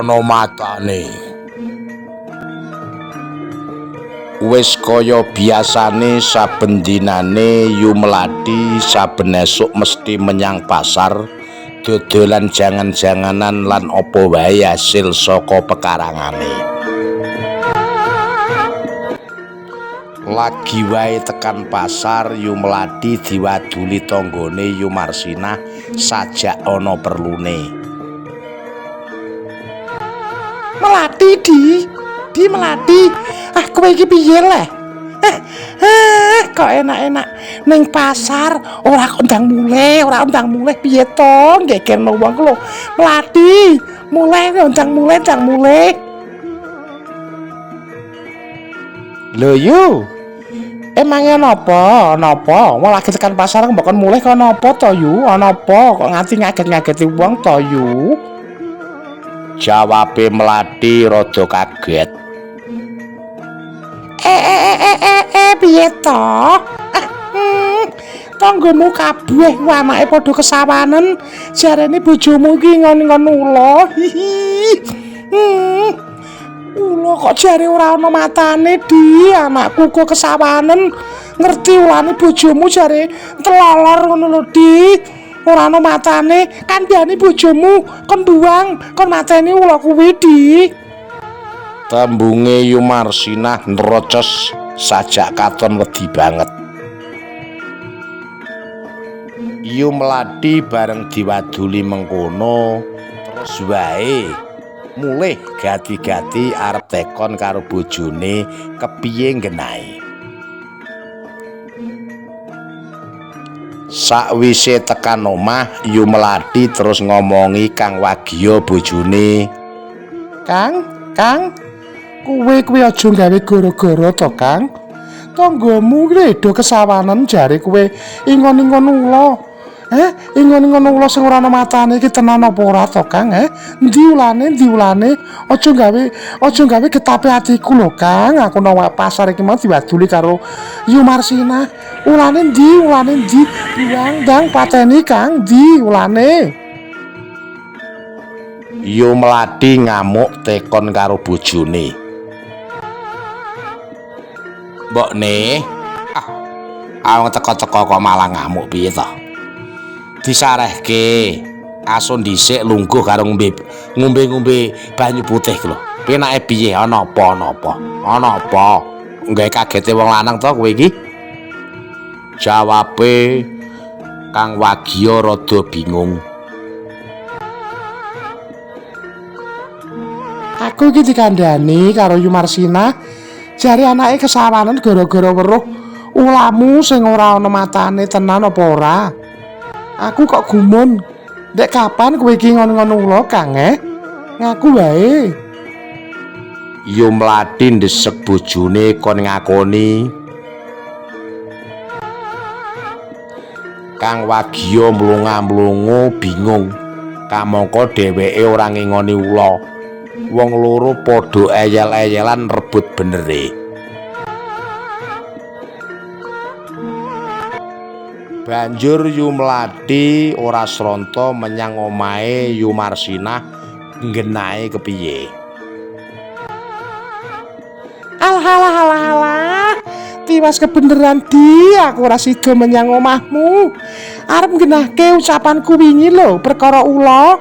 ana matane. Wis kaya biasane saben dinane Yu Melati saben esuk mesti menyang pasar dodolan jangan-janganan lan apa wae hasil saka pekarangane. Lagi wae tekan pasar Yu Melati diwaduli tanggane Yu Marsinah sajak ana perlune. Melati di Melati. Ah kowe iki piye le? Kok enak-enak ning pasar ora undang muleh piye to gegerno wong lho. Melati, muleh undang muleh. Lho Yu. Emangnya napa? Wong lagi tekan pasar mbok kon muleh kok napa to Yu? Ana apa kok nganti ngaget-ngageti wong to Yu? Jawabe Melati rada kaget. Piye to? Tanggomu kabeh anake padha kesawanen, jarene bojomu iki ngon-ngon ula. Ula kok jare ora ana matane, Di. Anakku kok kesawanen. Ngerti ulane bojomu jare telolor ngono lho, Di. Ora ana matane, kandhane bojomu kon buang, kon mateni ula kuwi, Di. Tembunge Yu Marsinah nrocos sajak katon wedi banget. Yu Melati bareng diwaduli mengkono terus wae mulih gati-gati arep tekon karo bojone kepiye nggenahe. Sakwise tekan omah Yu Melati terus ngomongi Kang Wagya bojone. Kang, kowe aja gawe gara-gara to, Kang. Tanggamu do kesawanen jare kowe ingon-ingon ula. Ingon-ingon ula sing ora ana matane iki tenan apa ora to, Kang? Endi ulane? Aja gawe getape atiku lho, Kang. Aku nang pasar iki mau diwaduli karo Yu Marsinah. Ulane ndi? Ndang pateni, Kang. Ndi ulane? Yu Melati ngamuk tekon karo bojone. Mbokne, awang teko-teko kok malah ngamuk piye to? Disarehke, asun dhisik lungguh karo ngombe banyu putih lho. Penake piye? Ana apa? Nggawe kagete wong lanang to kowe iki? Jawabe Kang Wagya rada bingung. Aku iki dikandhani karo Yu Marsinah, jare anake kesawanen gara-gara weruh ulamu sing ora ana matane tenan apa ora. Aku kok gumun. Ndek kapan kowe iki ngono-ngono ula, Kang? Ngaku wae. Yu Melati ndesek bojone kon ngakoni. Kang Wagya mlunga-mlungu bingung. Kamangka dheweke ora ngingoni ula. Wong loro padha eyel-eyelan rebut benere. Banjur Yu Melati ora sranta menyang omahe Yu Marsinah nggenahe kepiye. Alah. Tiwas kebeneran Di, aku ora sida menyang omahmu. Arep nggenahke ucapanku wingi lho perkara ula.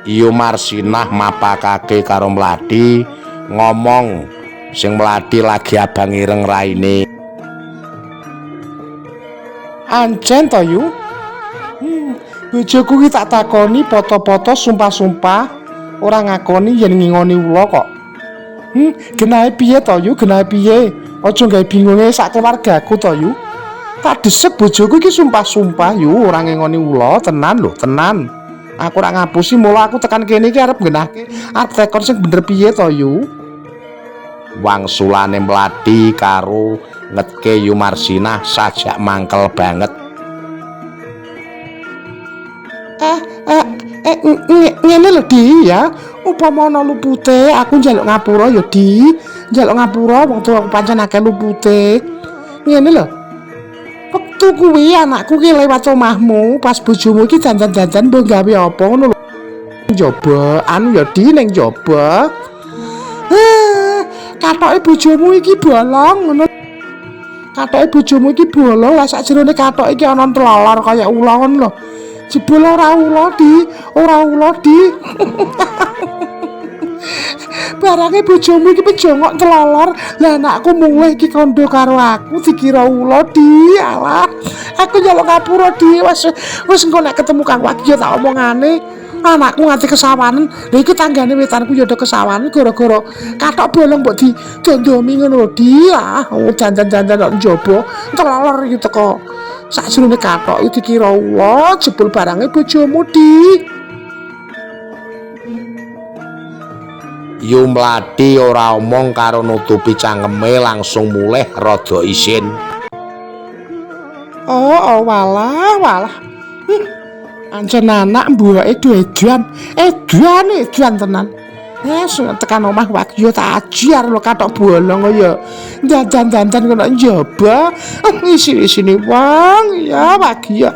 Yu Marsinah mapakake karo Melati ngomong sing Melati lagi abang ireng raine. Ancen to Yu? Bojoku ki tak takoni poto-poto sumpah-sumpah ora ngakoni yen ngingoni ula kok. Genahe piye to Yu? Genahe piye? Aja gawe bingunge sak keluargaku to Yu. Tak desek bojoku iki sumpah-sumpah Yu ora ngingoni ula, tenan lho, tenan. Aku ora ngapusi mula aku tekan kene iki arep nggenahke arep tekon sing bener piye to Yu? Wangsulane Melati karo ngetke Yu Marsinah sajak mangkel banget. Ngene lho Di ya, upama ana lupute aku njaluk ngapura ya Di, njaluk ngapura wong tuwa aku pancen akeh lupute. Ngene lho. Wektu kuwi anakku ki lewat omahmu pas bojomu iki janjan-janjan mbok gawe apa ngono lho. Njaba, anu ya Di ning njaba. Katoke bojomu iki bolong ngono. Katoke bojomu iki bolong lah sakjerone katok iki ana telolor kaya ula ngono lho. Jebul ora ula Di, ora ula Di. Barange bojomu iki pejongok telolor. Lah anakku mulih iki kandha karo aku dikira ula Di. Alah, aku njaluk ngapura Di. Wis engko nek ketemu Kang Wagya tak omongane. Anakku nganti kesawanen. Lha iku tanggane wetanku ya ada kesawanen gara-gara katok bolong mbok didandomi ngono lho Di. Ah, janjan-janjan kok njaba telolor iki teko. Sakjroning katok iki dikira ula, jebul barange bojomu Di. Yu Mladi ora omong karo nutupi cangkeme langsung mulih rada isin. Oh, walah. Ancen anak mbuake edan. Edan tenan. Tekan omah Wagya tak ajar lho katok bolong ya. Dandan-dandan kena njaba. Isi-isine wong ya Wagya.